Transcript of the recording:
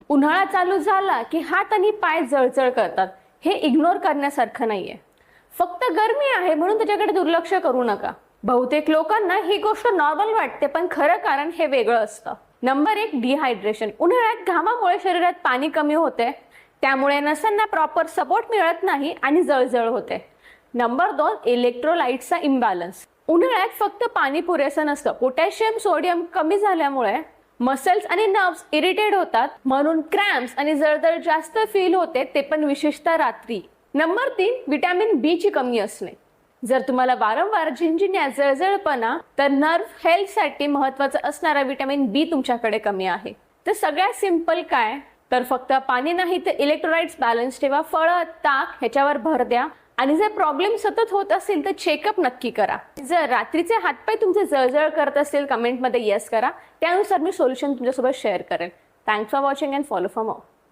उन्हाळा चालू झाला की हात आणि पाय जळजळ करतात. हे इग्नोर करण्यासारखं नाहीये. फक्त गरमी आहे म्हणून त्याच्याकडे दुर्लक्ष करू नका. बहुतेक लोकांना ही गोष्ट नॉर्मल वाटते, पण खरं कारण हे वेगळं असतं. Number 1, dehydration. उन्हाळ्यात घामामुळे शरीरात पाणी कमी होते, त्यामुळे नसांना प्रॉपर सपोर्ट मिळत नाही आणि जळजळ होते. नंबर 2, इलेक्ट्रोलाइट्सचा इम्बॅलन्स. उन्हाळ्यात फक्त पाणी पुरेसं नसतं. पोटॅशियम सोडियम कमी झाल्यामुळे मसल्स आणि नर्व्स इरिटेट होतात, म्हणून क्रॅम्प्स आणि जळजळ जास्त फील होते, ते पण विशेषतः रात्री. नंबर 3, विटॅमिन बी ची कमी असणे. जर तुम्हाला वारंवार झिंझिण्या, जळजळपणा, तर नर्व्ह हेल्थसाठी महत्त्वाचं असणारा विटॅमिन बी तुमच्याकडे कमी आहे. तर सगळ्यात सिंपल काय, तर फक्त पाणी नाही तर इलेक्ट्रोलाइट्स बॅलन्स ठेवा. फळं, ताक ह्याच्यावर भर द्या. आणि जर प्रॉब्लेम सतत होत असेल तर चेकअप नक्की करा. जर रात्रीचे हातपाय तुमचे जळजळ करत असेल, कमेंटमध्ये येस करा. त्यानुसार मी सोल्युशन तुमच्यासोबत शेअर करेन. Thanks for watching and follow for more.